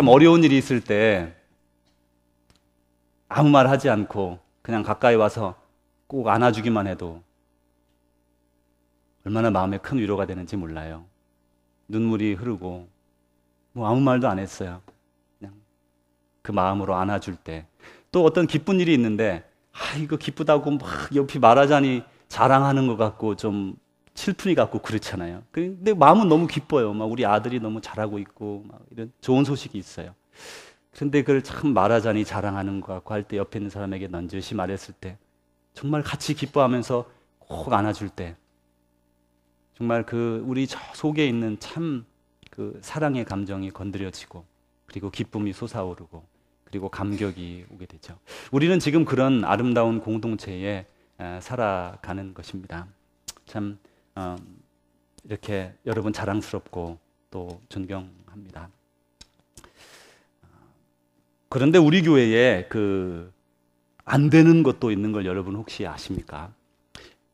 참 어려운 일이 있을 때 아무 말 하지 않고 그냥 가까이 와서 꼭 안아주기만 해도 얼마나 마음에 큰 위로가 되는지 몰라요. 눈물이 흐르고 뭐 아무 말도 안 했어요. 그냥 그 마음으로 안아줄 때. 또 어떤 기쁜 일이 있는데 이거 기쁘다고 막 옆이 말하자니 자랑하는 것 같고 좀 슬픈이 같고 그렇잖아요. 근데 마음은 너무 기뻐요. 막 우리 아들이 너무 잘하고 있고 막 이런 좋은 소식이 있어요. 그런데 그걸 참 말하자니 자랑하는 것 같고 할 때 옆에 있는 사람에게 넌지시 말했을 때 정말 같이 기뻐하면서 꼭 안아줄 때 정말 그 우리 저 속에 있는 참 그 사랑의 감정이 건드려지고 그리고 기쁨이 솟아오르고 그리고 감격이 오게 되죠. 우리는 지금 그런 아름다운 공동체에 살아가는 것입니다. 참 이렇게 여러분 자랑스럽고 또 존경합니다. 그런데 우리 교회에 안 되는 것도 있는 걸 여러분 혹시 아십니까?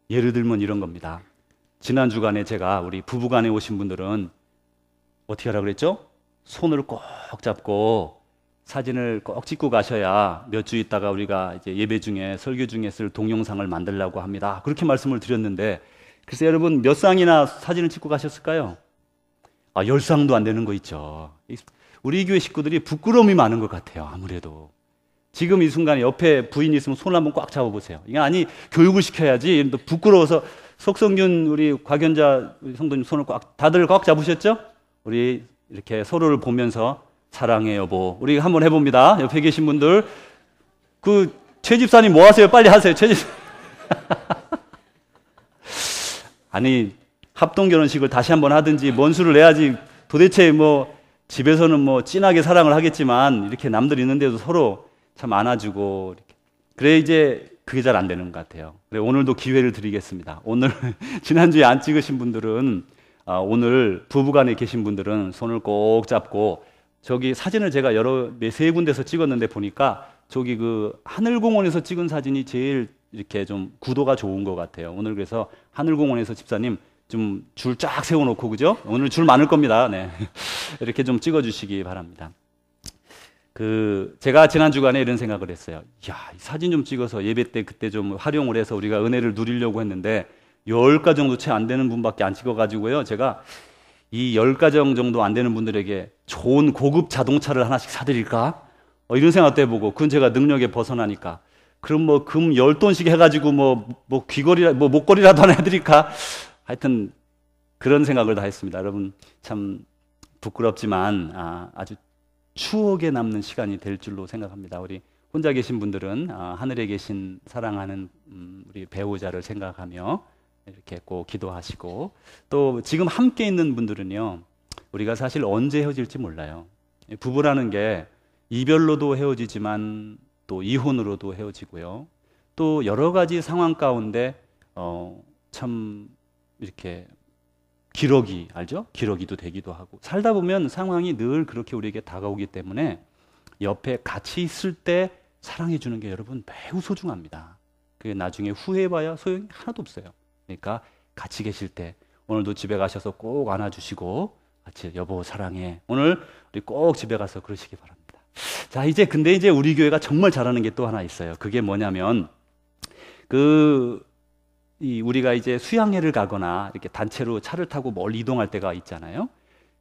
예를 들면 이런 겁니다. 지난 주간에 제가 우리 부부간에 오신 분들은 어떻게 하라고 그랬죠? 손을 꼭 잡고 사진을 꼭 찍고 가셔야 몇 주 있다가 우리가 이제 예배 중에 설교 중에 쓸 동영상을 만들려고 합니다. 그렇게 말씀을 드렸는데 글쎄 여러분 몇 쌍이나 사진을 찍고 가셨을까요? 10쌍도 안 되는 거 있죠. 우리 교회 식구들이 부끄러움이 많은 것 같아요. 아무래도 지금 이 순간에 옆에 부인이 있으면 손을 한번 꽉 잡아보세요. 이게 아니 교육을 시켜야지. 부끄러워서 석성균 우리 곽연자 우리 성도님 손을 다들 꽉 잡으셨죠? 우리 이렇게 서로를 보면서 사랑해 여보. 우리 한번 해봅니다. 옆에 계신 분들 최 집사님 뭐 하세요? 빨리 하세요. 최 집사. 아니 합동 결혼식을 다시 한번 하든지 뭔 수를 내야지. 도대체 뭐 집에서는 뭐 진하게 사랑을 하겠지만 이렇게 남들 있는데도 서로 참 안아주고 이렇게. 그래 이제 그게 잘 안 되는 것 같아요. 그래 오늘도 기회를 드리겠습니다. 오늘 지난주에 안 찍으신 분들은 오늘 부부간에 계신 분들은 손을 꼭 잡고 저기 사진을 제가 세 군데서 찍었는데 보니까 저기 하늘공원에서 찍은 사진이 제일 이렇게 좀 구도가 좋은 것 같아요. 오늘 그래서 하늘공원에서 집사님 좀 줄 쫙 세워놓고 그죠? 오늘 줄 많을 겁니다. 네. 이렇게 좀 찍어주시기 바랍니다. 제가 지난 주간에 이런 생각을 했어요. 이 사진 좀 찍어서 예배 때 그때 좀 활용을 해서 우리가 은혜를 누리려고 했는데 10가정 정도 채 안 되는 분밖에 안 찍어가지고요. 제가 이 10가정 정도 안 되는 분들에게 좋은 고급 자동차를 하나씩 사드릴까? 이런 생각도 해보고, 그건 제가 능력에 벗어나니까. 그럼 뭐 금 10돈씩 해가지고 귀걸이, 목걸이라도 하나 해드릴까? 하여튼 그런 생각을 다 했습니다. 여러분 참 부끄럽지만 아주 추억에 남는 시간이 될 줄로 생각합니다. 우리 혼자 계신 분들은 하늘에 계신 사랑하는 우리 배우자를 생각하며 이렇게 꼭 기도하시고, 또 지금 함께 있는 분들은요, 우리가 사실 언제 헤어질지 몰라요. 부부라는 게 이별로도 헤어지지만 또 이혼으로도 헤어지고요. 또 여러 가지 상황 가운데 참 이렇게 기러기 알죠? 기러기도 되기도 하고, 살다 보면 상황이 늘 그렇게 우리에게 다가오기 때문에 옆에 같이 있을 때 사랑해 주는 게 여러분 매우 소중합니다. 그게 나중에 후회해봐야 소용이 하나도 없어요. 그러니까 같이 계실 때 오늘도 집에 가셔서 꼭 안아주시고 같이 여보 사랑해. 오늘 우리 꼭 집에 가서 그러시기 바랍니다. 자, 근데 이제 우리 교회가 정말 잘하는 게 또 하나 있어요. 그게 뭐냐면 우리가 이제 수양회를 가거나 이렇게 단체로 차를 타고 멀리 이동할 때가 있잖아요.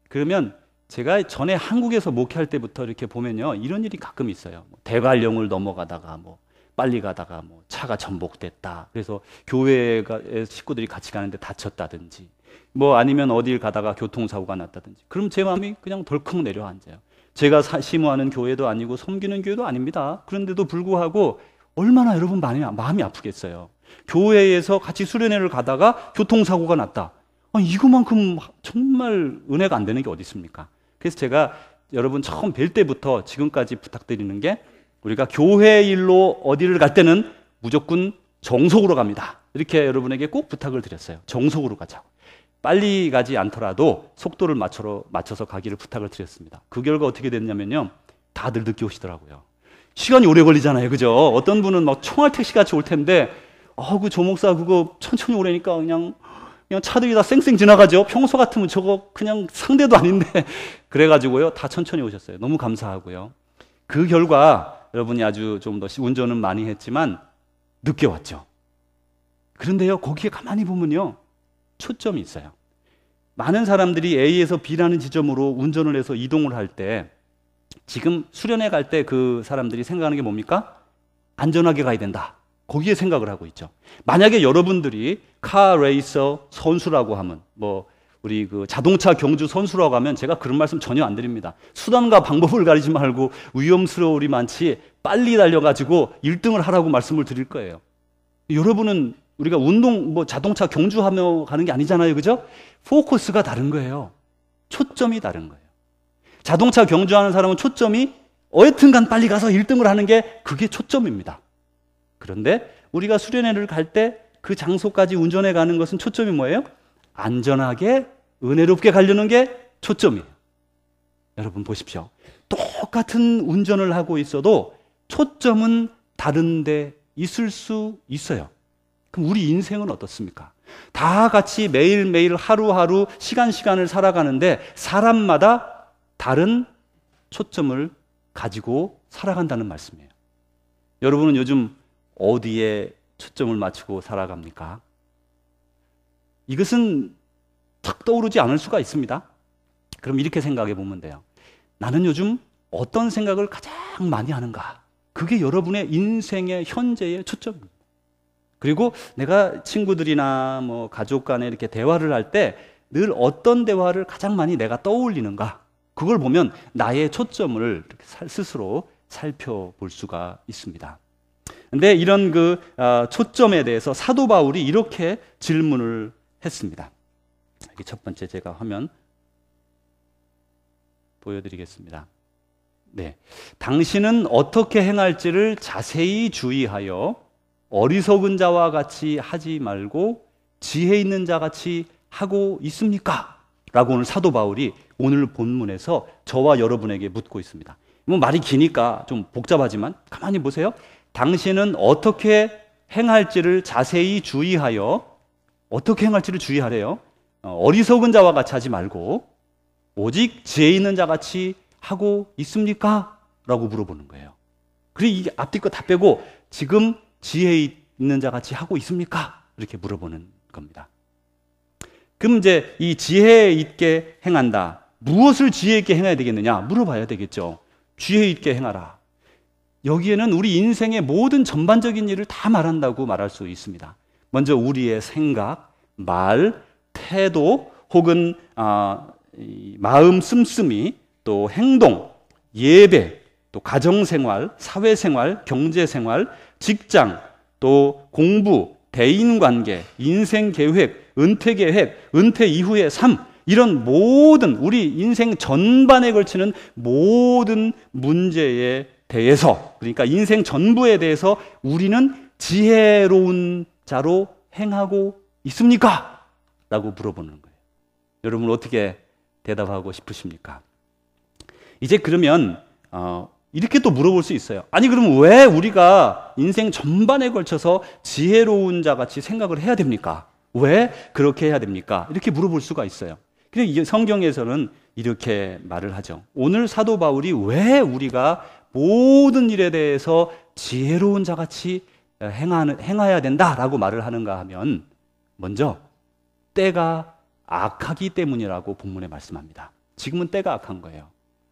그러면 제가 전에 한국에서 목회할 때부터 이렇게 보면요, 이런 일이 가끔 있어요. 대관령을 넘어가다가 빨리 가다가 차가 전복됐다. 그래서 교회 식구들이 같이 가는데 다쳤다든지, 아니면 어딜 가다가 교통사고가 났다든지. 그럼 제 마음이 그냥 덜컥 내려앉아요. 제가 심호하는 교회도 아니고 섬기는 교회도 아닙니다. 그런데도 불구하고 얼마나 여러분 마음이 아프겠어요. 교회에서 같이 수련회를 가다가 교통사고가 났다. 이거만큼 정말 은혜가 안 되는 게 어디 있습니까? 그래서 제가 여러분 처음 뵐 때부터 지금까지 부탁드리는 게, 우리가 교회 일로 어디를 갈 때는 무조건 정속으로 갑니다. 이렇게 여러분에게 꼭 부탁을 드렸어요. 정속으로 가자고. 빨리 가지 않더라도 속도를 맞춰서 가기를 부탁을 드렸습니다. 그 결과 어떻게 됐냐면요, 다들 늦게 오시더라고요. 시간이 오래 걸리잖아요, 그죠? 어떤 분은 총알 택시 같이 올 텐데, 조 목사 그거 천천히 오라니까 그냥 그냥 차들이 다 쌩쌩 지나가죠. 평소 같으면 저거 그냥 상대도 아닌데. 그래가지고요, 다 천천히 오셨어요. 너무 감사하고요. 그 결과 여러분이 아주 좀 더 운전은 많이 했지만 늦게 왔죠. 그런데요, 거기에 가만히 보면요, 초점이 있어요. 많은 사람들이 A에서 B라는 지점으로 운전을 해서 이동을 할 때, 지금 수련회 갈 때 그 사람들이 생각하는 게 뭡니까? 안전하게 가야 된다. 거기에 생각을 하고 있죠. 만약에 여러분들이 카 레이서 선수라고 하면, 우리 그 자동차 경주 선수라고 하면 제가 그런 말씀 전혀 안 드립니다. 수단과 방법을 가리지 말고 위험스러울이 많지 빨리 달려가지고 1등을 하라고 말씀을 드릴 거예요. 여러분은 우리가 자동차 경주하며 가는 게 아니잖아요. 그죠? 포커스가 다른 거예요. 초점이 다른 거예요. 자동차 경주하는 사람은 초점이 어여튼간 빨리 가서 1등을 하는 게 그게 초점입니다. 그런데 우리가 수련회를 갈 때 그 장소까지 운전해 가는 것은 초점이 뭐예요? 안전하게 은혜롭게 가려는 게 초점이에요. 여러분 보십시오. 똑같은 운전을 하고 있어도 초점은 다른 데 있을 수 있어요. 그럼 우리 인생은 어떻습니까? 다 같이 매일매일 하루하루 시간을 살아가는데 사람마다 다른 초점을 가지고 살아간다는 말씀이에요. 여러분은 요즘 어디에 초점을 맞추고 살아갑니까? 이것은 탁 떠오르지 않을 수가 있습니다. 그럼 이렇게 생각해 보면 돼요. 나는 요즘 어떤 생각을 가장 많이 하는가? 그게 여러분의 인생의 현재의 초점입니다. 그리고 내가 친구들이나 가족 간에 이렇게 대화를 할 때 늘 어떤 대화를 가장 많이 내가 떠올리는가? 그걸 보면 나의 초점을 스스로 살펴볼 수가 있습니다. 근데 이런 초점에 대해서 사도 바울이 이렇게 질문을 했습니다. 여기 첫 번째 제가 화면 보여드리겠습니다. 네, 당신은 어떻게 행할지를 자세히 주의하여 어리석은 자와 같이 하지 말고 지혜 있는 자 같이 하고 있습니까? 라고 오늘 사도 바울이 오늘 본문에서 저와 여러분에게 묻고 있습니다. 말이 기니까 좀 복잡하지만 가만히 보세요. 당신은 어떻게 행할지를 자세히 주의하여, 어떻게 행할지를 주의하래요. 어리석은 자와 같이 하지 말고 오직 지혜 있는 자 같이 하고 있습니까? 라고 물어보는 거예요. 그리고 이 앞뒤 거 다 빼고 지금 지혜 있는 자 같이 하고 있습니까? 이렇게 물어보는 겁니다. 그럼 이제 이 지혜 있게 행한다. 무엇을 지혜 있게 행해야 되겠느냐? 물어봐야 되겠죠. 지혜 있게 행하라. 여기에는 우리 인생의 모든 전반적인 일을 다 말한다고 말할 수 있습니다. 먼저 우리의 생각, 말, 태도 혹은 마음 씀씀이, 또 행동, 예배, 또 가정생활, 사회생활, 경제생활, 직장, 또 공부, 대인관계, 인생계획, 은퇴계획, 은퇴 이후의 삶, 이런 모든 우리 인생 전반에 걸치는 모든 문제에 대해서, 그러니까 인생 전부에 대해서 우리는 지혜로운 자로 행하고 있습니까? 라고 물어보는 거예요. 여러분 어떻게 대답하고 싶으십니까? 이제 그러면 이렇게 또 물어볼 수 있어요. 아니 그럼 왜 우리가 인생 전반에 걸쳐서 지혜로운 자같이 생각을 해야 됩니까? 왜 그렇게 해야 됩니까? 이렇게 물어볼 수가 있어요. 근데 성경에서는 이렇게 말을 하죠. 오늘 사도 바울이 왜 우리가 모든 일에 대해서 지혜로운 자같이 행해야 된다라고 말을 하는가 하면, 먼저 때가 악하기 때문이라고 본문에 말씀합니다. 지금은 때가 악한 거예요.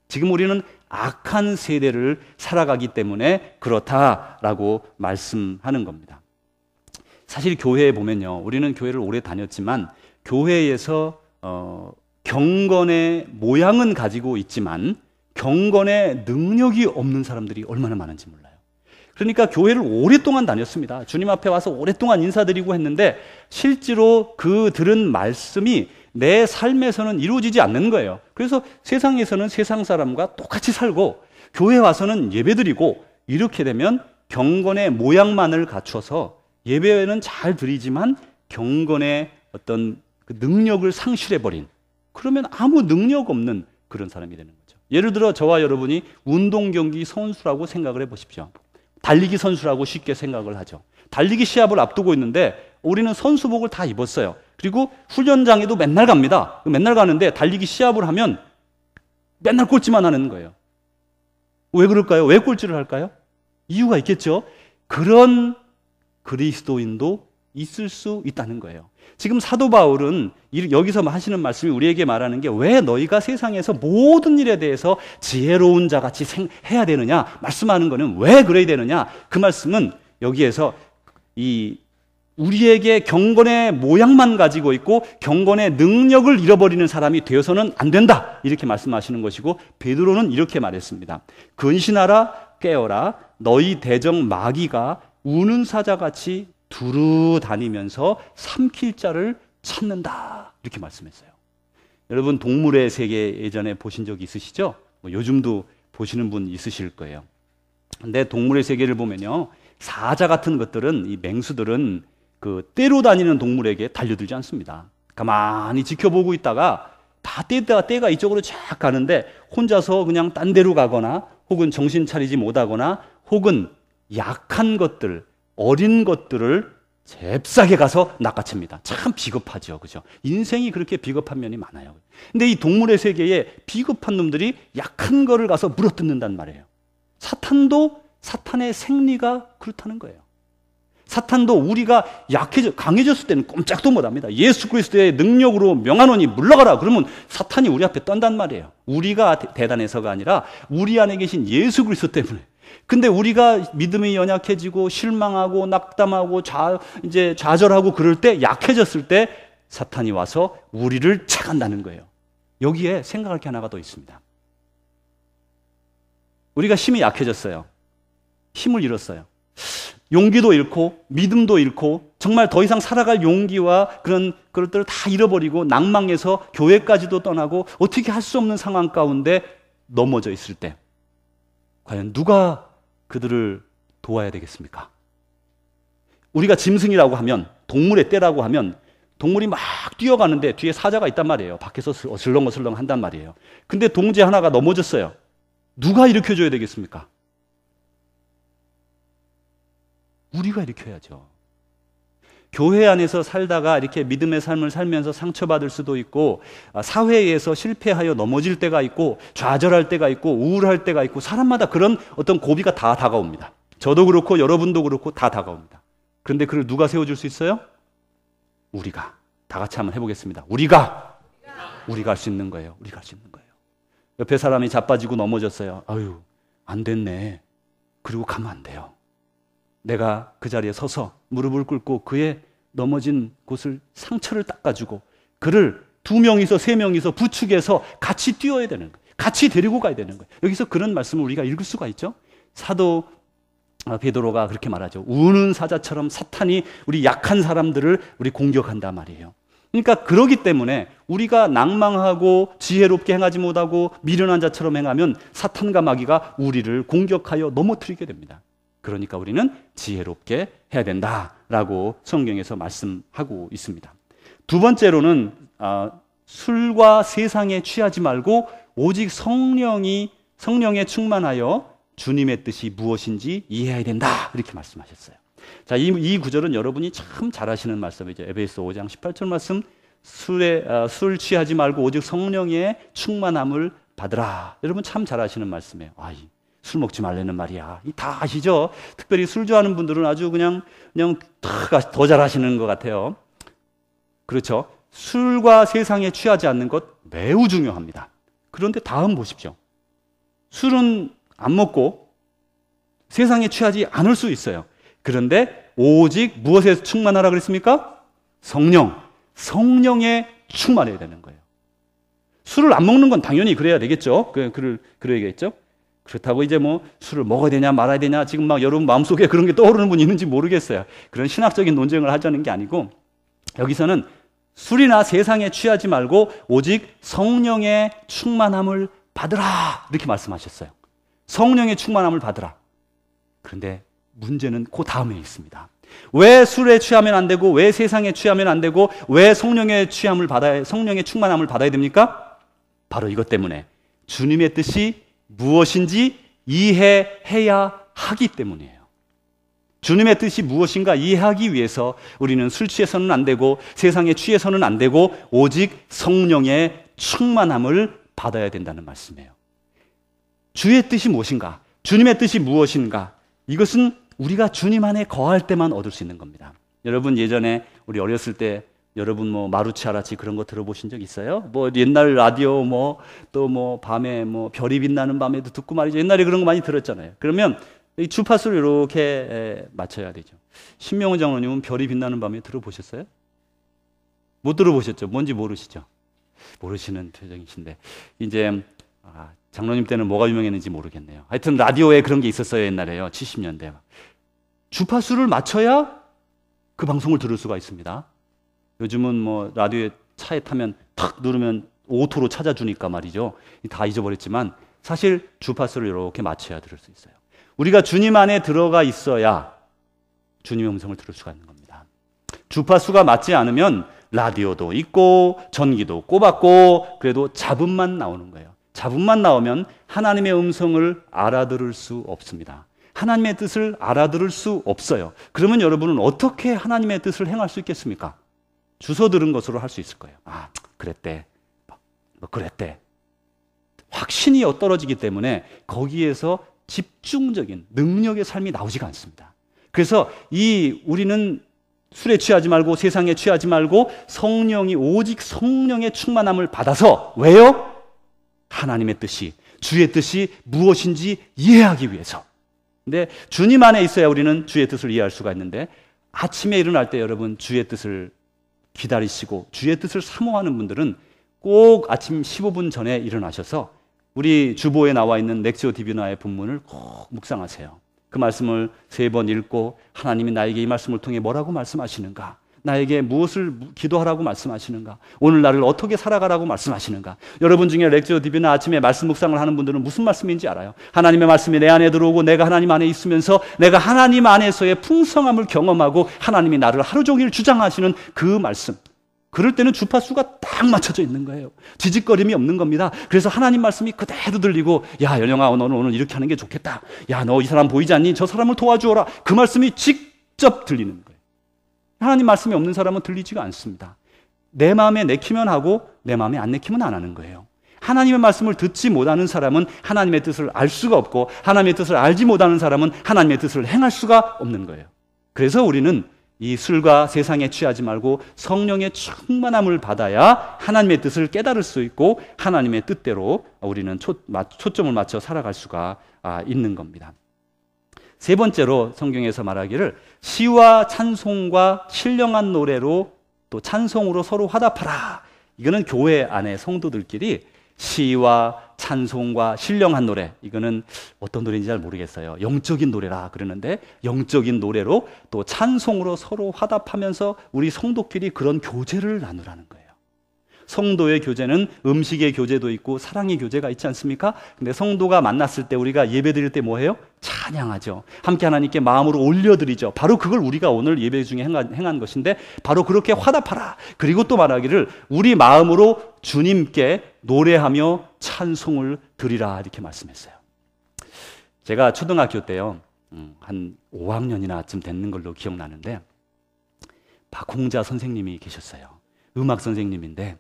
지금 우리는 악한 세대를 살아가기 때문에 그렇다라고 말씀하는 겁니다. 사실 교회에 보면요, 우리는 교회를 오래 다녔지만 교회에서 경건의 모양은 가지고 있지만 경건의 능력이 없는 사람들이 얼마나 많은지 몰라요. 그러니까 교회를 오랫동안 다녔습니다. 주님 앞에 와서 오랫동안 인사드리고 했는데 실제로 그 들은 말씀이 내 삶에서는 이루어지지 않는 거예요. 그래서 세상에서는 세상 사람과 똑같이 살고 교회 와서는 예배드리고, 이렇게 되면 경건의 모양만을 갖춰서 예배는 잘 드리지만 경건의 어떤 그 능력을 상실해버린, 그러면 아무 능력 없는 그런 사람이 되는 거죠. 예를 들어 저와 여러분이 운동 경기 선수라고 생각을 해보십시오. 달리기 선수라고 쉽게 생각을 하죠. 달리기 시합을 앞두고 있는데 우리는 선수복을 다 입었어요. 그리고 훈련장에도 맨날 갑니다. 맨날 가는데 달리기 시합을 하면 맨날 꼴찌만 하는 거예요. 왜 그럴까요? 왜 꼴찌를 할까요? 이유가 있겠죠. 그런 그리스도인도 있을 수 있다는 거예요. 지금 사도 바울은 여기서 하시는 말씀이 우리에게 말하는 게 왜 너희가 세상에서 모든 일에 대해서 지혜로운 자같이 해야 되느냐 말씀하는 거는 왜 그래야 되느냐. 그 말씀은 여기에서 우리에게 경건의 모양만 가지고 있고 경건의 능력을 잃어버리는 사람이 되어서는 안 된다 이렇게 말씀하시는 것이고, 베드로는 이렇게 말했습니다. 근신하라 깨어라 너희 대적 마귀가 우는 사자같이 두루 다니면서 삼킬 자를 찾는다 이렇게 말씀했어요. 여러분 동물의 세계 예전에 보신 적 있으시죠? 요즘도 보시는 분 있으실 거예요. 근데 동물의 세계를 보면요, 사자 같은 것들은, 이 맹수들은 그 떼로 다니는 동물에게 달려들지 않습니다. 가만히 지켜보고 있다가 다 떼가 이쪽으로 쫙 가는데 혼자서 그냥 딴 데로 가거나 혹은 정신 차리지 못하거나 혹은 약한 것들, 어린 것들을 잽싸게 가서 낚아챕니다. 참 비겁하죠. 그죠? 인생이 그렇게 비겁한 면이 많아요. 근데 이 동물의 세계에 비겁한 놈들이 약한 거를 가서 물어뜯는단 말이에요. 사탄도 사탄의 생리가 그렇다는 거예요. 사탄도 우리가 강해졌을 때는 꼼짝도 못합니다. 예수 그리스도의 능력으로 명하노니 물러가라 그러면 사탄이 우리 앞에 떤단 말이에요. 우리가 대단해서가 아니라 우리 안에 계신 예수 그리스도 때문에. 근데 우리가 믿음이 연약해지고 실망하고 낙담하고 이제 좌절하고 그럴 때, 약해졌을 때 사탄이 와서 우리를 채간다는 거예요. 여기에 생각할 게 하나가 더 있습니다. 우리가 힘이 약해졌어요. 힘을 잃었어요. 용기도 잃고 믿음도 잃고 정말 더 이상 살아갈 용기와 그런 것들을 다 잃어버리고 낭망해서 교회까지도 떠나고 어떻게 할 수 없는 상황 가운데 넘어져 있을 때 과연 누가 그들을 도와야 되겠습니까? 우리가 짐승이라고 하면, 동물의 떼라고 하면 동물이 막 뛰어가는데 뒤에 사자가 있단 말이에요. 밖에서 어슬렁어슬렁 한단 말이에요. 근데 동지 하나가 넘어졌어요. 누가 일으켜줘야 되겠습니까? 우리가 일으켜야죠. 교회 안에서 살다가 이렇게 믿음의 삶을 살면서 상처받을 수도 있고, 사회에서 실패하여 넘어질 때가 있고, 좌절할 때가 있고, 우울할 때가 있고, 사람마다 그런 어떤 고비가 다 다가옵니다. 저도 그렇고 여러분도 그렇고 다 다가옵니다. 그런데 그걸 누가 세워줄 수 있어요? 우리가. 다 같이 한번 해보겠습니다. 우리가 할 수 있는 거예요. 우리가 할 수 있는 거예요. 옆에 사람이 자빠지고 넘어졌어요. 아유, 안 됐네. 그리고 가면 안 돼요. 내가 그 자리에 서서 무릎을 꿇고 그의 넘어진 곳을 상처를 닦아주고 그를 2명이서 3명이서 부축해서 같이 뛰어야 되는 거예요. 같이 데리고 가야 되는 거예요. 여기서 그런 말씀을 우리가 읽을 수가 있죠. 사도 베드로가 그렇게 말하죠. 우는 사자처럼 사탄이 우리 약한 사람들을 우리 공격한단 말이에요. 그러니까 그러기 때문에 우리가 낭망하고 지혜롭게 행하지 못하고 미련한 자처럼 행하면 사탄과 마귀가 우리를 공격하여 넘어뜨리게 됩니다. 그러니까 우리는 지혜롭게 해야 된다라고 성경에서 말씀하고 있습니다. 두 번째로는 술과 세상에 취하지 말고 오직 성령에 충만하여 주님의 뜻이 무엇인지 이해해야 된다 이렇게 말씀하셨어요. 자, 이 구절은 여러분이 참 잘 아시는 말씀이죠. 에베소 5장 18절 말씀, 술 취하지 말고 오직 성령의 충만함을 받으라. 여러분 참 잘 아시는 말씀이에요. 술 먹지 말라는 말이야. 다 아시죠? 특별히 술 좋아하는 분들은 아주 그냥 더 잘 아시는 것 같아요. 그렇죠? 술과 세상에 취하지 않는 것 매우 중요합니다. 그런데 다음 보십시오. 술은 안 먹고 세상에 취하지 않을 수 있어요. 그런데 오직 무엇에 충만하라 그랬습니까? 성령에 충만해야 되는 거예요. 술을 안 먹는 건 당연히 그래야 되겠죠. 그래야겠죠. 그렇다고 이제 술을 먹어야 되냐 말아야 되냐 지금 막 여러분 마음속에 그런 게 떠오르는 분이 있는지 모르겠어요. 그런 신학적인 논쟁을 하자는 게 아니고, 여기서는 술이나 세상에 취하지 말고 오직 성령의 충만함을 받으라 이렇게 말씀하셨어요. 성령의 충만함을 받으라. 그런데 문제는 그 다음에 있습니다. 왜 술에 취하면 안 되고 왜 세상에 취하면 안 되고 왜 성령의 충만함을 받아야 됩니까? 바로 이것 때문에 주님의 뜻이 무엇인지 이해해야 하기 때문이에요. 주님의 뜻이 무엇인가 이해하기 위해서 우리는 술 취해서는 안 되고 세상에 취해서는 안 되고 오직 성령의 충만함을 받아야 된다는 말씀이에요. 주의 뜻이 무엇인가? 주님의 뜻이 무엇인가? 이것은 우리가 주님 안에 거할 때만 얻을 수 있는 겁니다. 여러분 예전에 우리 어렸을 때 여러분 뭐 마루치 아라치 그런 거 들어보신 적 있어요? 뭐 옛날 라디오 뭐 또 뭐 밤에 뭐 별이 빛나는 밤에도 듣고 말이죠. 옛날에 그런 거 많이 들었잖아요. 그러면 이 주파수를 이렇게 맞춰야 되죠. 신명훈 장로님은 별이 빛나는 밤에 들어보셨어요? 못 들어보셨죠? 뭔지 모르시죠? 모르시는 표정이신데 이제 장로님 때는 뭐가 유명했는지 모르겠네요. 하여튼 라디오에 그런 게 있었어요. 옛날에요. 70년대. 주파수를 맞춰야 그 방송을 들을 수가 있습니다. 요즘은 뭐 라디오에 차에 타면 탁 누르면 오토로 찾아주니까 말이죠. 다 잊어버렸지만 사실 주파수를 이렇게 맞춰야 들을 수 있어요. 우리가 주님 안에 들어가 있어야 주님의 음성을 들을 수가 있는 겁니다. 주파수가 맞지 않으면 라디오도 있고 전기도 꼽았고 그래도 잡음만 나오는 거예요. 잡음만 나오면 하나님의 음성을 알아들을 수 없습니다. 하나님의 뜻을 알아들을 수 없어요. 그러면 여러분은 어떻게 하나님의 뜻을 행할 수 있겠습니까? 주워 들은 것으로 할 수 있을 거예요. 그랬대. 그랬대. 확신이 떨어지기 때문에 거기에서 집중적인 능력의 삶이 나오지가 않습니다. 그래서 우리는 술에 취하지 말고 세상에 취하지 말고 성령이 오직 성령의 충만함을 받아서 왜요? 하나님의 뜻이 주의 뜻이 무엇인지 이해하기 위해서. 근데 주님 안에 있어야 우리는 주의 뜻을 이해할 수가 있는데 아침에 일어날 때 여러분 주의 뜻을 기다리시고 주의 뜻을 사모하는 분들은 꼭 아침 15분 전에 일어나셔서 우리 주보에 나와 있는 렉시오 디비나의 본문을 꼭 묵상하세요. 그 말씀을 3번 읽고 하나님이 나에게 이 말씀을 통해 뭐라고 말씀하시는가? 나에게 무엇을 기도하라고 말씀하시는가? 오늘 나를 어떻게 살아가라고 말씀하시는가? 여러분 중에 렉시오 디비나 아침에 말씀 묵상을 하는 분들은 무슨 말씀인지 알아요. 하나님의 말씀이 내 안에 들어오고 내가 하나님 안에 있으면서 내가 하나님 안에서의 풍성함을 경험하고 하나님이 나를 하루 종일 주장하시는 그 말씀. 그럴 때는 주파수가 딱 맞춰져 있는 거예요. 지직거림이 없는 겁니다. 그래서 하나님 말씀이 그대로 들리고 야 연영아 너는 오늘 이렇게 하는 게 좋겠다. 야 너 이 사람 보이지 않니? 저 사람을 도와주어라. 그 말씀이 직접 들리는 거예요. 하나님 말씀이 없는 사람은 들리지가 않습니다. 내 마음에 내키면 하고 내 마음에 안 내키면 안 하는 거예요. 하나님의 말씀을 듣지 못하는 사람은 하나님의 뜻을 알 수가 없고 하나님의 뜻을 알지 못하는 사람은 하나님의 뜻을 행할 수가 없는 거예요. 그래서 우리는 이 술과 세상에 취하지 말고 성령의 충만함을 받아야 하나님의 뜻을 깨달을 수 있고 하나님의 뜻대로 우리는 초점을 맞춰 살아갈 수가 있는 겁니다. 세 번째로 성경에서 말하기를 시와 찬송과 신령한 노래로 또 찬송으로 서로 화답하라. 이거는 교회 안에 성도들끼리 시와 찬송과 신령한 노래, 이거는 어떤 노래인지 잘 모르겠어요. 영적인 노래라 그러는데 영적인 노래로 또 찬송으로 서로 화답하면서 우리 성도끼리 그런 교제를 나누라는 거예요. 성도의 교제는 음식의 교제도 있고 사랑의 교제가 있지 않습니까? 근데 성도가 만났을 때 우리가 예배 드릴 때 뭐 해요? 찬양하죠. 함께 하나님께 마음으로 올려드리죠. 바로 그걸 우리가 오늘 예배 중에 행한 것인데 바로 그렇게 화답하라. 그리고 또 말하기를 우리 마음으로 주님께 노래하며 찬송을 드리라 이렇게 말씀했어요. 제가 초등학교 때요. 한 5학년이나쯤 됐는 걸로 기억나는데 박홍자 선생님이 계셨어요. 음악 선생님인데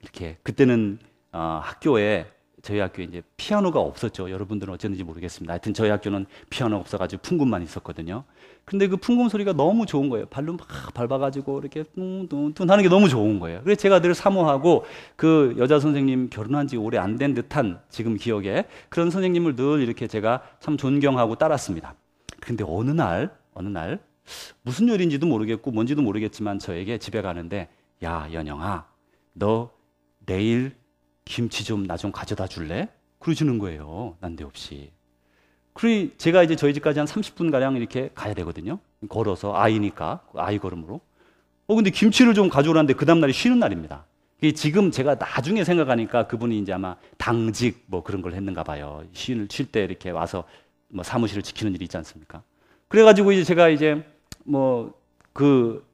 이렇게 그때는 학교에 저희 학교에 이제 피아노가 없었죠. 여러분들은 어쨌는지 모르겠습니다. 하여튼 저희 학교는 피아노가 없어가지고 풍금만 있었거든요. 근데 그 풍금 소리가 너무 좋은 거예요. 발로 막 밟아가지고 이렇게 뚱뚱뚱 하는 게 너무 좋은 거예요. 그래서 제가 늘 사모하고 그 여자 선생님 결혼한 지 오래 안 된 듯한 지금 기억에 그런 선생님을 늘 이렇게 제가 참 존경하고 따랐습니다. 근데 어느 날 무슨 요리인지도 모르겠고 뭔지도 모르겠지만 저에게 집에 가는데 야 연영아 너 내일 김치 좀 나 좀 가져다 줄래? 그러시는 거예요. 난데없이. 그래 제가 이제 저희 집까지 한 30분가량 이렇게 가야 되거든요. 걸어서 아이니까 아이 걸음으로. 근데 김치를 좀 가져오라는데 그 다음날이 쉬는 날입니다. 지금 제가 나중에 생각하니까 그분이 이제 아마 당직 뭐 그런 걸 했는가 봐요. 쉴 때 이렇게 와서 뭐 사무실을 지키는 일이 있지 않습니까? 그래가지고 이제 제가 이제 뭐 그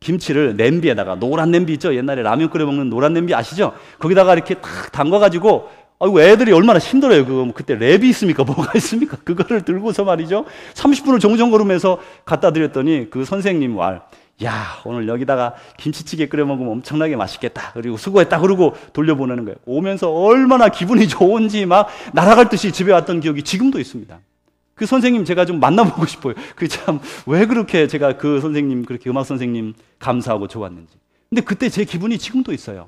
김치를 냄비에다가 노란 냄비 있죠? 옛날에 라면 끓여 먹는 노란 냄비 아시죠? 거기다가 이렇게 탁 담가가지고 아이고, 애들이 얼마나 힘들어요. 그때 랩이 있습니까? 뭐가 있습니까? 그거를 들고서 말이죠. 30분을 정정걸으면서 갖다 드렸더니 그 선생님 말, 야, 오늘 여기다가 김치찌개 끓여 먹으면 엄청나게 맛있겠다. 그리고 수고했다. 그러고 돌려보내는 거예요. 오면서 얼마나 기분이 좋은지 막 날아갈 듯이 집에 왔던 기억이 지금도 있습니다. 그 선생님 제가 좀 만나보고 싶어요. 왜 그렇게 제가 그 선생님, 그렇게 음악 선생님 감사하고 좋았는지. 근데 그때 제 기분이 지금도 있어요.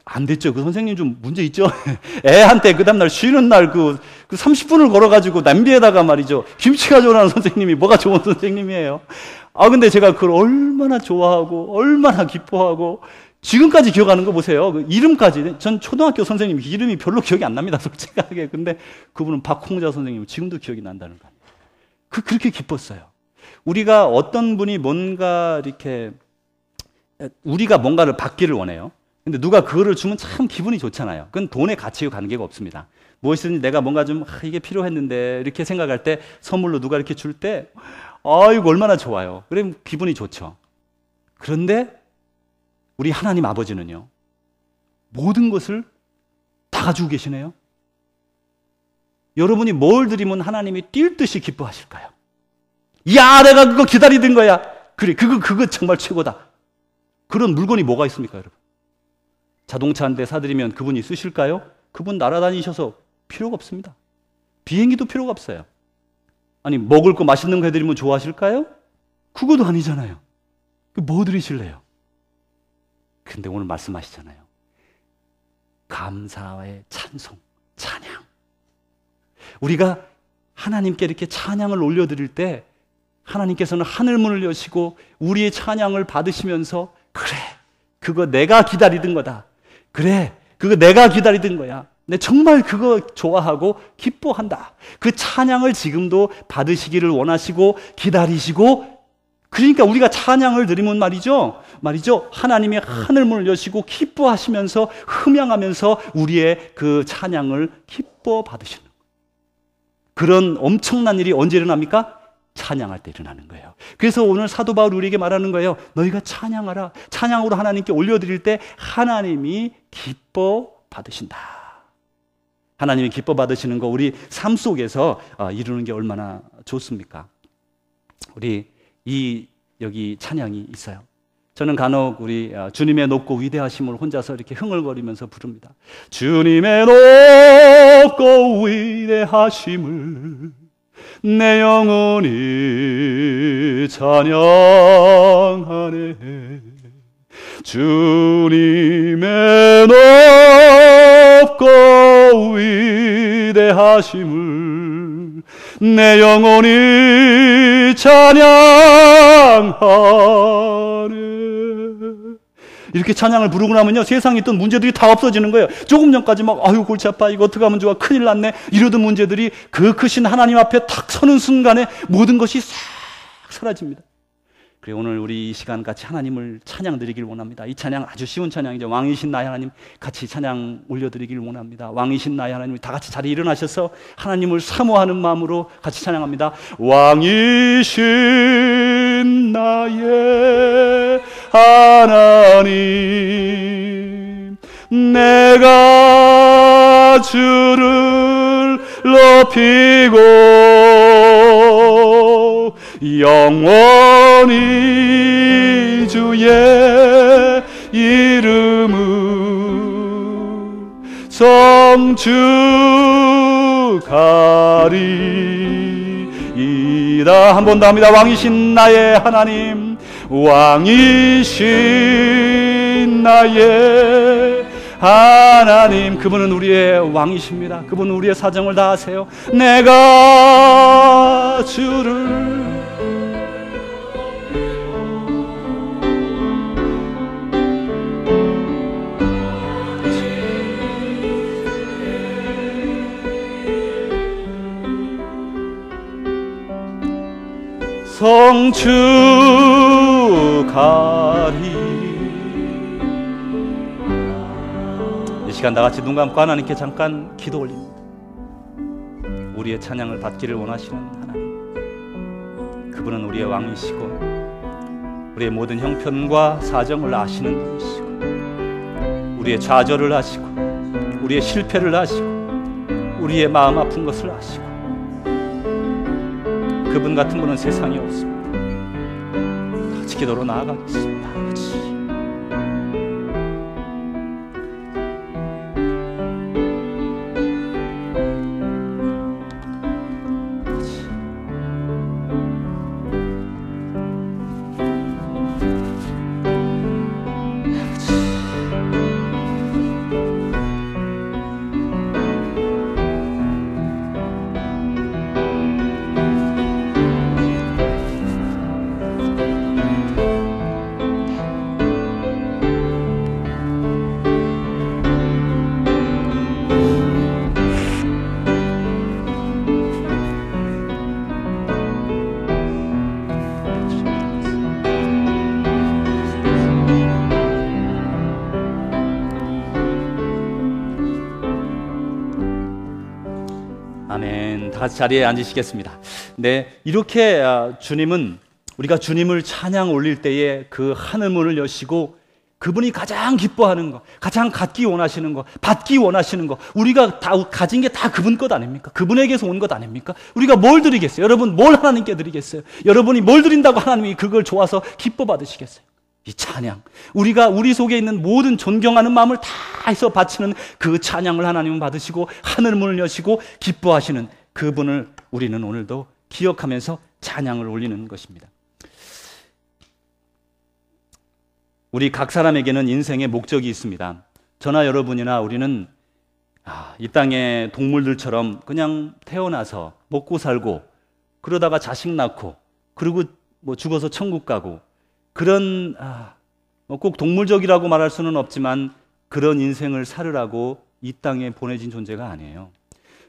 안 됐죠. 그 선생님 좀 문제 있죠. 애한테 그 다음날 쉬는 날 그 30분을 걸어가지고 냄비에다가 말이죠. 김치 가져오라는 선생님이 뭐가 좋은 선생님이에요. 근데 제가 그걸 얼마나 좋아하고 얼마나 기뻐하고 지금까지 기억하는 거 보세요. 그 이름까지. 전 초등학교 선생님 이름이 별로 기억이 안 납니다. 솔직하게. 근데 그분은 박홍자 선생님 지금도 기억이 난다는 거 아니에요. 그렇게 기뻤어요. 우리가 어떤 분이 우리가 뭔가를 받기를 원해요. 근데 누가 그거를 주면 참 기분이 좋잖아요. 그건 돈의 가치와 관계가 없습니다. 무엇이든지 내가 뭔가 좀 이게 필요했는데 이렇게 생각할 때 선물로 누가 이렇게 줄 때 아이고 얼마나 좋아요. 그럼 기분이 좋죠. 그런데 우리 하나님 아버지는요, 모든 것을 다 가지고 계시네요. 여러분이 뭘 드리면 하나님이 뛸 듯이 기뻐하실까요? 야, 내가 그거 기다리던 거야. 그래, 그거 정말 최고다. 그런 물건이 뭐가 있습니까, 여러분? 자동차 한 대 사드리면 그분이 쓰실까요? 그분 날아다니셔서 필요가 없습니다. 비행기도 필요가 없어요. 아니, 먹을 거 맛있는 거 해드리면 좋아하실까요? 그것도 아니잖아요. 뭐 드리실래요? 근데 오늘 말씀하시잖아요. 감사의 찬송, 찬양. 우리가 하나님께 이렇게 찬양을 올려드릴 때 하나님께서는 하늘문을 여시고 우리의 찬양을 받으시면서 그래, 그거 내가 기다리던 거다. 그래, 그거 내가 기다리던 거야. 내 정말 그거 좋아하고 기뻐한다. 그 찬양을 지금도 받으시기를 원하시고 기다리시고, 그러니까 우리가 찬양을 드리면 말이죠. 하나님의 하늘문을 여시고 기뻐하시면서 흠양하면서 우리의 그 찬양을 기뻐 받으시는 거예요. 그런 엄청난 일이 언제 일어납니까? 찬양할 때 일어나는 거예요. 그래서 오늘 사도 바울이 우리에게 말하는 거예요. 너희가 찬양하라. 찬양으로 하나님께 올려드릴 때 하나님이 기뻐 받으신다. 하나님이 기뻐 받으시는 거 우리 삶 속에서 이루는 게 얼마나 좋습니까? 우리 여기 찬양이 있어요. 저는 간혹 우리 주님의 높고 위대하심을 혼자서 이렇게 흥얼거리면서 부릅니다. 주님의 높고 위대하심을 내 영혼이 찬양하네. 주님의 높고 위대하심을 내 영혼이 찬양하네. 이렇게 찬양을 부르고 나면요, 세상에 있던 문제들이 다 없어지는 거예요. 조금 전까지 아유 골치 아파, 이거 어떻게 하면 좋아, 큰일 났네 이러던 문제들이 그 크신 하나님 앞에 탁 서는 순간에 모든 것이 싹 사라집니다. 그래, 오늘 우리 이 시간 같이 하나님을 찬양 드리길 원합니다. 이 찬양 아주 쉬운 찬양이죠. 왕이신 나의 하나님, 같이 찬양 올려드리길 원합니다. 왕이신 나의 하나님, 다 같이 자리에 일어나셔서 하나님을 사모하는 마음으로 같이 찬양합니다. 왕이신 나의 하나님, 내가 주를 높이고 영원히 주의 이름을 성축하리이다. 한 번 더 합니다. 왕이신 나의 하나님, 왕이신 나의 하나님, 그분은 우리의 왕이십니다. 그분은 우리의 사정을 다 아세요. 내가 주를 성축하리. 이 시간 다 같이 눈 감고 하나님께 잠깐 기도 올립니다. 우리의 찬양을 받기를 원하시는 하나님, 그분은 우리의 왕이시고 우리의 모든 형편과 사정을 아시는 분이시고 우리의 좌절을 아시고 우리의 실패를 아시고 우리의 마음 아픈 것을 아시고 그분 같은 분은 세상에 없습니다. 같이 기도로 나아가겠습니다. 아버지, 아멘. 다 같이 자리에 앉으시겠습니다. 네, 이렇게 주님은 우리가 주님을 찬양 올릴 때에 그 하늘 문을 여시고 그분이 가장 기뻐하는 거, 가장 갖기 원하시는 거, 받기 원하시는 거, 우리가 다 가진 게 다 그분 것 아닙니까? 그분에게서 온 것 아닙니까? 우리가 뭘 드리겠어요? 여러분 뭘 하나님께 드리겠어요? 여러분이 뭘 드린다고 하나님이 그걸 좋아서 기뻐 받으시겠어요? 이 찬양, 우리가 우리 속에 있는 모든 존경하는 마음을 다 해서 바치는 그 찬양을 하나님은 받으시고 하늘 문을 여시고 기뻐하시는 그분을 우리는 오늘도 기억하면서 찬양을 올리는 것입니다. 우리 각 사람에게는 인생의 목적이 있습니다. 저나 여러분이나 우리는 이 땅의 동물들처럼 그냥 태어나서 먹고 살고 그러다가 자식 낳고 그리고 뭐 죽어서 천국 가고 그런 꼭 동물적이라고 말할 수는 없지만 그런 인생을 살으라고 이 땅에 보내진 존재가 아니에요.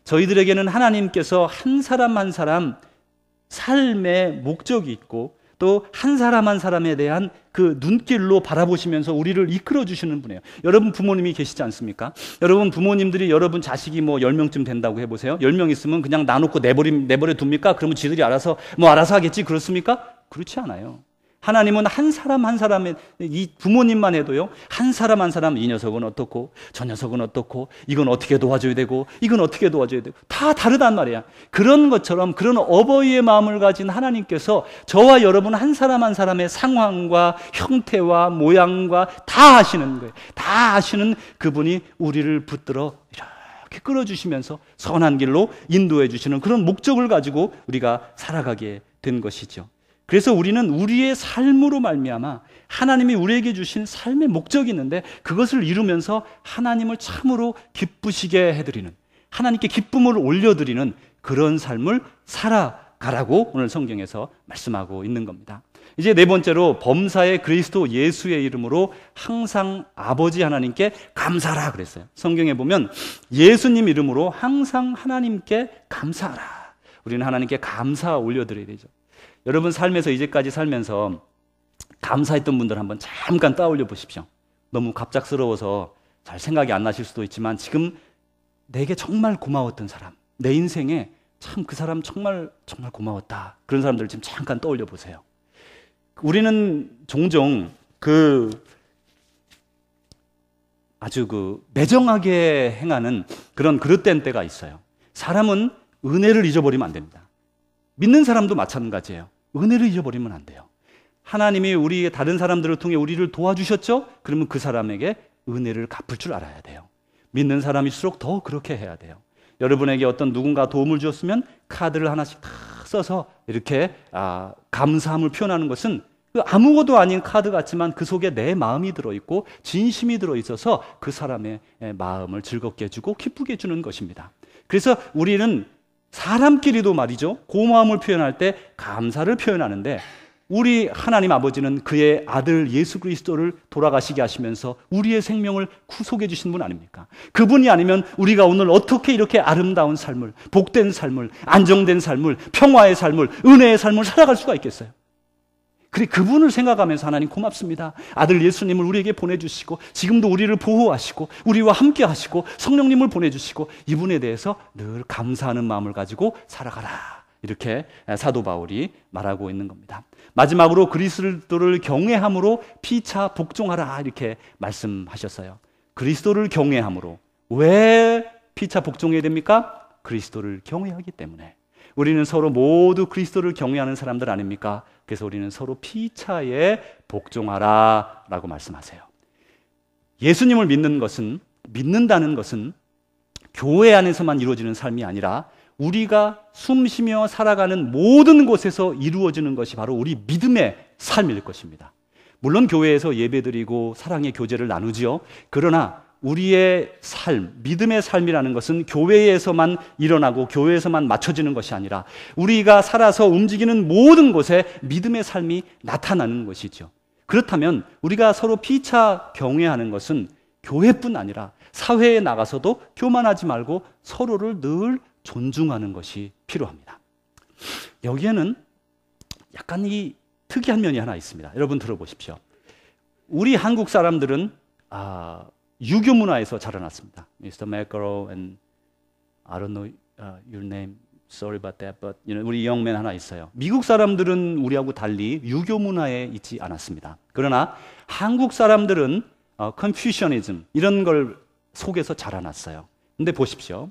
저희들에게는 하나님께서 한 사람 한 사람 삶의 목적이 있고 또 한 사람 한 사람에 대한 그 눈길로 바라보시면서 우리를 이끌어 주시는 분이에요. 여러분 부모님이 계시지 않습니까? 여러분 부모님들이 여러분 자식이 뭐 10명쯤 된다고 해보세요. 10명 있으면 그냥 놔놓고 내버려 둡니까? 그러면 지들이 알아서 하겠지 그렇습니까? 그렇지 않아요. 하나님은 한 사람 한 사람의, 이 부모님만 해도요, 한 사람 한 사람, 이 녀석은 어떻고 저 녀석은 어떻고 이건 어떻게 도와줘야 되고 이건 어떻게 도와줘야 되고 다 다르단 말이야. 그런 것처럼 그런 어버이의 마음을 가진 하나님께서 저와 여러분 한 사람 한 사람의 상황과 형태와 모양과 다 아시는 거예요. 다 아시는 그분이 우리를 붙들어 이렇게 끌어주시면서 선한 길로 인도해 주시는 그런 목적을 가지고 우리가 살아가게 된 것이죠. 그래서 우리는 우리의 삶으로 말미암아 하나님이 우리에게 주신 삶의 목적이 있는데 그것을 이루면서 하나님을 참으로 기쁘시게 해드리는, 하나님께 기쁨을 올려드리는 그런 삶을 살아가라고 오늘 성경에서 말씀하고 있는 겁니다. 이제 네 번째로 범사의 그리스도 예수의 이름으로 항상 아버지 하나님께 감사하라 그랬어요. 성경에 보면 예수님 이름으로 항상 하나님께 감사하라. 우리는 하나님께 감사 올려드려야 되죠. 여러분 삶에서 이제까지 살면서 감사했던 분들 한번 잠깐 떠올려 보십시오. 너무 갑작스러워서 잘 생각이 안 나실 수도 있지만 지금 내게 정말 고마웠던 사람, 내 인생에 참 그 사람 정말 고마웠다. 그런 사람들 지금 잠깐 떠올려 보세요. 우리는 종종 아주 매정하게 행하는 그런 그릇된 때가 있어요. 사람은 은혜를 잊어버리면 안 됩니다. 믿는 사람도 마찬가지예요. 은혜를 잊어버리면 안 돼요. 하나님이 우리 다른 사람들을 통해 우리를 도와주셨죠? 그러면 그 사람에게 은혜를 갚을 줄 알아야 돼요. 믿는 사람일수록 더 그렇게 해야 돼요. 여러분에게 어떤 누군가 도움을 주었으면 카드를 하나씩 다 써서 이렇게 감사함을 표현하는 것은 아무것도 아닌 카드 같지만 그 속에 내 마음이 들어있고 진심이 들어있어서 그 사람의 마음을 즐겁게 해주고 기쁘게 해주는 것입니다. 그래서 우리는 사람끼리도 말이죠, 고마움을 표현할 때 감사를 표현하는데 우리 하나님 아버지는 그의 아들 예수 그리스도를 돌아가시게 하시면서 우리의 생명을 구속해 주신 분 아닙니까? 그분이 아니면 우리가 오늘 어떻게 이렇게 아름다운 삶을, 복된 삶을, 안정된 삶을, 평화의 삶을, 은혜의 삶을 살아갈 수가 있겠어요? 그분을 생각하면서 하나님 고맙습니다. 아들 예수님을 우리에게 보내주시고 지금도 우리를 보호하시고 우리와 함께 하시고 성령님을 보내주시고 이분에 대해서 늘 감사하는 마음을 가지고 살아가라. 이렇게 사도 바울이 말하고 있는 겁니다. 마지막으로 그리스도를 경외함으로 피차 복종하라 이렇게 말씀하셨어요. 그리스도를 경외함으로 왜 피차 복종해야 됩니까? 그리스도를 경외하기 때문에. 우리는 서로 모두 그리스도를 경외하는 사람들 아닙니까? 그래서 우리는 서로 피차에 복종하라 라고 말씀하세요. 예수님을 믿는다는 것은 교회 안에서만 이루어지는 삶이 아니라 우리가 숨쉬며 살아가는 모든 곳에서 이루어지는 것이 바로 우리 믿음의 삶일 것입니다. 물론 교회에서 예배드리고 사랑의 교제를 나누지요. 그러나 우리의 삶, 믿음의 삶이라는 것은 교회에서만 일어나고 교회에서만 맞춰지는 것이 아니라 우리가 살아서 움직이는 모든 곳에 믿음의 삶이 나타나는 것이죠. 그렇다면 우리가 서로 피차 경외하는 것은 교회뿐 아니라 사회에 나가서도 교만하지 말고 서로를 늘 존중하는 것이 필요합니다. 여기에는 약간 이 특이한 면이 하나 있습니다. 여러분 들어보십시오. 우리 한국 사람들은 유교 문화에서 자라났습니다. Mr. Macro and I don't know your name. Sorry about that, but 우리 영맨 하나 있어요. 미국 사람들은 우리하고 달리 유교 문화에 있지 않았습니다. 그러나 한국 사람들은 컨퓨셔니즘 이런 걸 속에서 자라났어요. 근데 보십시오.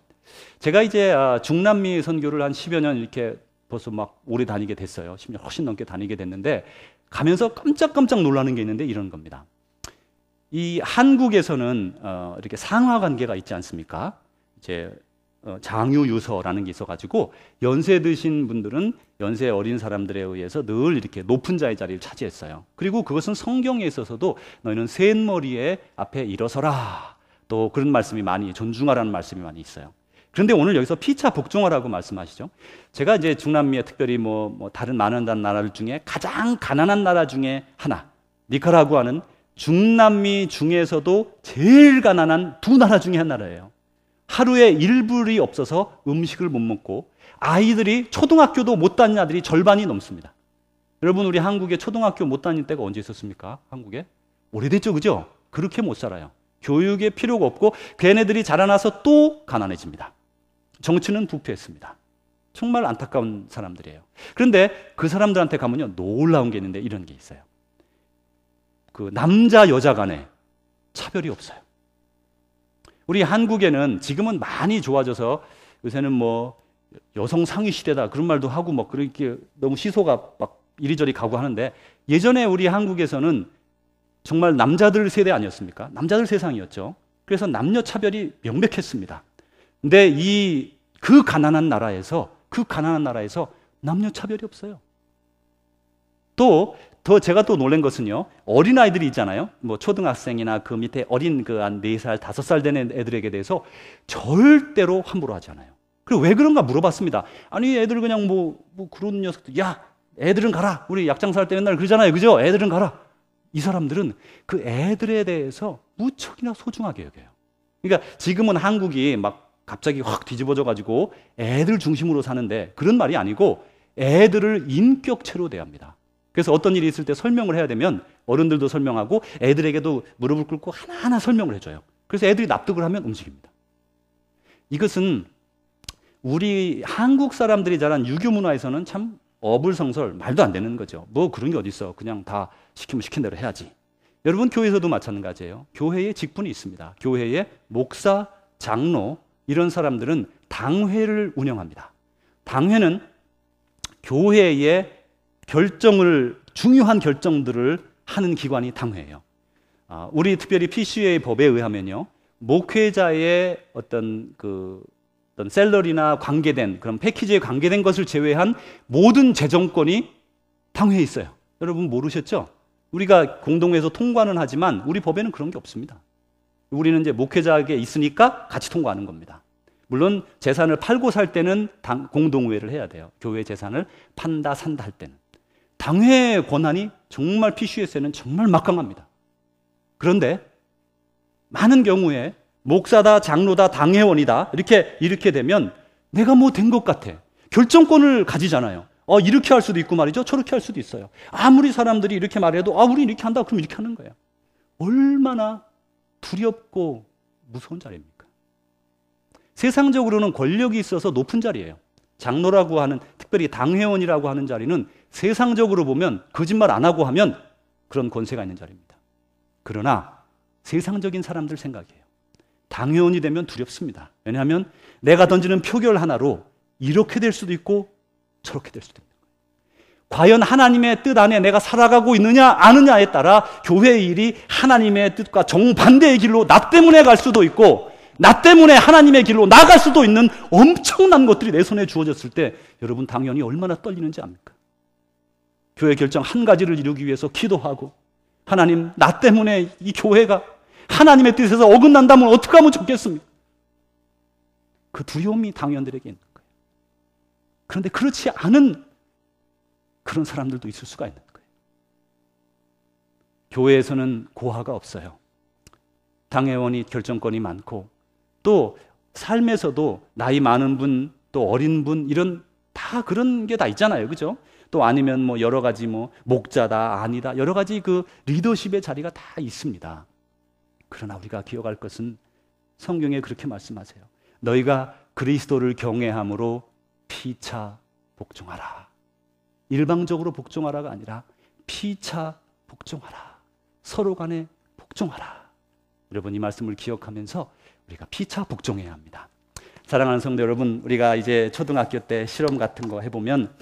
제가 이제 중남미 선교를 한 10여 년 이렇게 벌써 막 오래 다니게 됐어요. 10년 훨씬 넘게 다니게 됐는데 가면서 깜짝깜짝 놀라는 게 있는데 이런 겁니다. 이 한국에서는 이렇게 상하 관계가 있지 않습니까? 이제 장유유서라는 게 있어가지고 연세 드신 분들은 연세 어린 사람들에 의해서 늘 이렇게 높은 자의 자리를 차지했어요. 그리고 그것은 성경에 있어서도 너희는 셋머리에 앞에 일어서라. 또 그런 말씀이 많이 존중하라는 말씀이 많이 있어요. 그런데 오늘 여기서 피차 복종하라고 말씀하시죠. 제가 이제 중남미에 특별히 뭐 다른 많은 나라들 중에 가장 가난한 나라 중에 하나, 니카라구아는 중남미 중에서도 제일 가난한 두 나라 중에 한 나라예요. 하루에 1불이 없어서 음식을 못 먹고 아이들이 초등학교도 못 다니는 아들이 절반이 넘습니다. 여러분 우리 한국에 초등학교 못 다닐 때가 언제 있었습니까? 한국에? 오래됐죠, 그죠? 그렇게 못 살아요. 교육에 필요가 없고 걔네들이 자라나서 또 가난해집니다. 정치는 부패했습니다. 정말 안타까운 사람들이에요. 그런데 그 사람들한테 가면요 놀라운 게 있는데 이런 게 있어요. 그 남자 여자 간에 차별이 없어요. 우리 한국에는 지금은 많이 좋아져서 요새는 뭐 여성 상위 시대다 그런 말도 하고 뭐 그렇게 너무 시소가 막 이리저리 가고 하는데 예전에 우리 한국에서는 정말 남자들 세대 아니었습니까? 남자들 세상이었죠. 그래서 남녀 차별이 명백했습니다. 근데 그 가난한 나라에서 남녀 차별이 없어요. 또 제가 또 놀란 것은요, 어린아이들이 있잖아요. 뭐 초등학생이나 그 밑에 어린 그 한 4살, 5살 된 애들에게 대해서 절대로 함부로 하지 않아요. 그리고 왜 그런가 물어봤습니다. 아니, 애들 그냥 뭐 그런 녀석들, 야, 애들은 가라. 우리 약장사 할 때 맨날 그러잖아요. 그죠? 애들은 가라. 이 사람들은 그 애들에 대해서 무척이나 소중하게 여겨요. 그러니까 지금은 한국이 막 갑자기 확 뒤집어져 가지고 애들 중심으로 사는데 그런 말이 아니고 애들을 인격체로 대합니다. 그래서 어떤 일이 있을 때 설명을 해야 되면 어른들도 설명하고 애들에게도 무릎을 꿇고 하나하나 설명을 해줘요. 그래서 애들이 납득을 하면 움직입니다. 이것은 우리 한국 사람들이 자란 유교 문화에서는 참 어불성설, 말도 안 되는 거죠. 뭐 그런 게 어디 있어. 그냥 다 시키면 시킨 대로 해야지. 여러분 교회에서도 마찬가지예요. 교회에 직분이 있습니다. 교회에 목사, 장로 이런 사람들은 당회를 운영합니다. 당회는 교회의 중요한 결정들을 하는 기관이 당회예요. 우리 특별히 PCA 법에 의하면요, 목회자의 어떤 샐러리나 관계된 그런 패키지에 관계된 것을 제외한 모든 재정권이 당회에 있어요. 여러분 모르셨죠? 우리가 공동회에서 통과는 하지만 우리 법에는 그런 게 없습니다. 우리는 이제 목회자에게 있으니까 같이 통과하는 겁니다. 물론 재산을 팔고 살 때는 공동회를 해야 돼요. 교회 재산을 판다 산다 할 때는. 당회의 권한이 정말 PCS에는 정말 막강합니다. 그런데 많은 경우에 목사다, 장로다, 당회원이다 이렇게 되면 내가 뭐 된 것 같아. 결정권을 가지잖아요. 이렇게 할 수도 있고 말이죠. 저렇게 할 수도 있어요. 아무리 사람들이 이렇게 말해도 우리 이렇게 한다 그럼 이렇게 하는 거예요. 얼마나 두렵고 무서운 자리입니까? 세상적으로는 권력이 있어서 높은 자리예요. 장로라고 하는, 특별히 당회원이라고 하는 자리는 세상적으로 보면 거짓말 안 하고 하면 그런 권세가 있는 자리입니다. 그러나 세상적인 사람들 생각이에요. 당연이 되면 두렵습니다. 왜냐하면 내가 던지는 표결 하나로 이렇게 될 수도 있고 저렇게 될 수도 있는 거예요. 과연 하나님의 뜻 안에 내가 살아가고 있느냐 아느냐에 따라 교회의 일이 하나님의 뜻과 정반대의 길로 나 때문에 갈 수도 있고 나 때문에 하나님의 길로 나갈 수도 있는 엄청난 것들이 내 손에 주어졌을 때 여러분 당연히 얼마나 떨리는지 압니까? 교회 결정 한 가지를 이루기 위해서 기도하고 하나님 나 때문에 이 교회가 하나님의 뜻에서 어긋난다면 어떻게 하면 좋겠습니까? 그 두려움이 당연들에게 있는 거예요. 그런데 그렇지 않은 그런 사람들도 있을 수가 있는 거예요. 교회에서는 고하가 없어요. 당회원이 결정권이 많고 또 삶에서도 나이 많은 분, 또 어린 분 이런 다 그런 게 다 있잖아요. 그죠? 또 아니면 뭐 여러 가지 뭐 목자다, 아니다 여러 가지 그 리더십의 자리가 다 있습니다. 그러나 우리가 기억할 것은 성경에 그렇게 말씀하세요. 너희가 그리스도를 경외함으로 피차 복종하라. 일방적으로 복종하라가 아니라 피차 복종하라. 서로 간에 복종하라. 여러분 이 말씀을 기억하면서 우리가 피차 복종해야 합니다. 사랑하는 성도 여러분, 우리가 이제 초등학교 때 실험 같은 거 해보면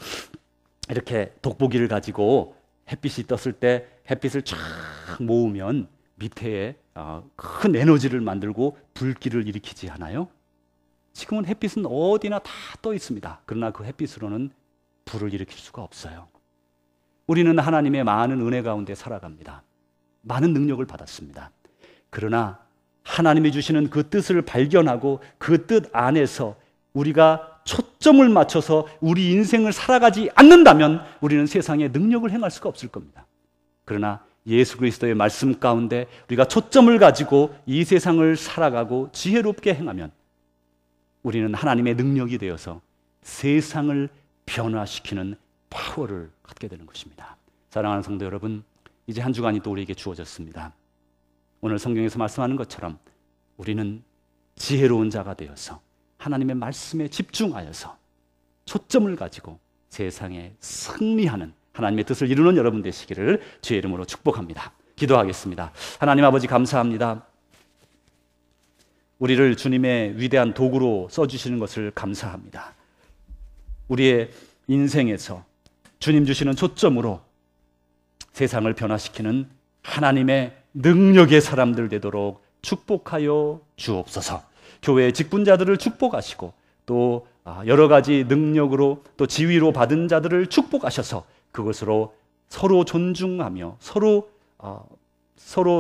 이렇게 돋보기를 가지고 햇빛이 떴을 때 햇빛을 쫙 모으면 밑에 큰 에너지를 만들고 불길을 일으키지 않아요? 지금은 햇빛은 어디나 다 떠 있습니다. 그러나 그 햇빛으로는 불을 일으킬 수가 없어요. 우리는 하나님의 많은 은혜 가운데 살아갑니다. 많은 능력을 받았습니다. 그러나 하나님이 주시는 그 뜻을 발견하고 그 뜻 안에서 우리가 초점을 맞춰서 우리 인생을 살아가지 않는다면 우리는 세상에 능력을 행할 수가 없을 겁니다. 그러나 예수 그리스도의 말씀 가운데 우리가 초점을 가지고 이 세상을 살아가고 지혜롭게 행하면 우리는 하나님의 능력이 되어서 세상을 변화시키는 파워를 갖게 되는 것입니다. 사랑하는 성도 여러분, 이제 한 주간이 또 우리에게 주어졌습니다. 오늘 성경에서 말씀하는 것처럼 우리는 지혜로운 자가 되어서 하나님의 말씀에 집중하여서 초점을 가지고 세상에 승리하는 하나님의 뜻을 이루는 여러분 되시기를 주의 이름으로 축복합니다. 기도하겠습니다. 하나님 아버지 감사합니다. 우리를 주님의 위대한 도구로 써주시는 것을 감사합니다. 우리의 인생에서 주님 주시는 초점으로 세상을 변화시키는 하나님의 능력의 사람들 되도록 축복하여 주옵소서. 교회의 직분자들을 축복하시고 또 여러 가지 능력으로 또 지위로 받은 자들을 축복하셔서 그것으로 서로 존중하며 서로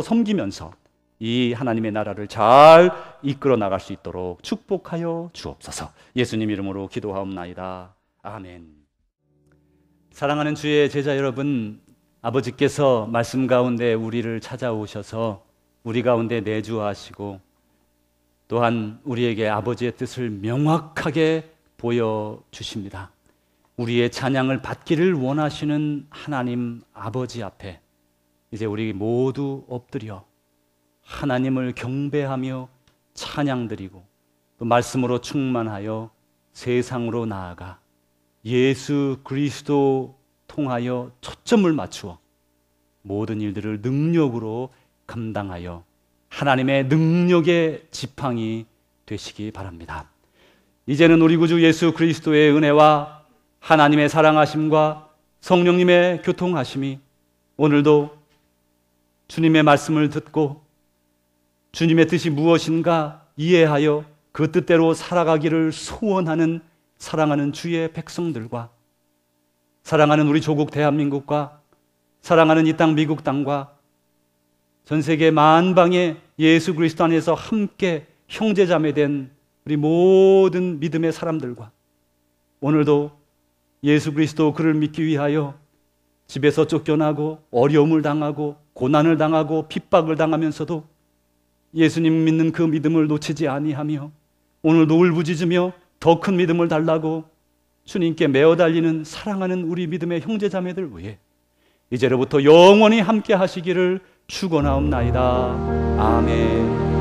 섬기면서 이 하나님의 나라를 잘 이끌어 나갈 수 있도록 축복하여 주옵소서. 예수님 이름으로 기도하옵나이다. 아멘. 사랑하는 주의 제자 여러분, 아버지께서 말씀 가운데 우리를 찾아오셔서 우리 가운데 내주하시고 또한 우리에게 아버지의 뜻을 명확하게 보여주십니다. 우리의 찬양을 받기를 원하시는 하나님 아버지 앞에 이제 우리 모두 엎드려 하나님을 경배하며 찬양드리고 또 말씀으로 충만하여 세상으로 나아가 예수 그리스도 통하여 초점을 맞추어 모든 일들을 능력으로 감당하여 하나님의 능력의 지팡이 되시기 바랍니다. 이제는 우리 구주 예수 그리스도의 은혜와 하나님의 사랑하심과 성령님의 교통하심이 오늘도 주님의 말씀을 듣고 주님의 뜻이 무엇인가 이해하여 그 뜻대로 살아가기를 소원하는 사랑하는 주의 백성들과 사랑하는 우리 조국 대한민국과 사랑하는 이 땅 미국 땅과 전 세계 만방의 예수 그리스도 안에서 함께 형제자매 된 우리 모든 믿음의 사람들과 오늘도 예수 그리스도 그를 믿기 위하여 집에서 쫓겨나고 어려움을 당하고 고난을 당하고 핍박을 당하면서도 예수님 믿는 그 믿음을 놓치지 아니하며 오늘도 울부짖으며 더 큰 믿음을 달라고 주님께 메어 달리는 사랑하는 우리 믿음의 형제자매들 위해 이제로부터 영원히 함께 하시기를 축원하옵나이다. 아멘.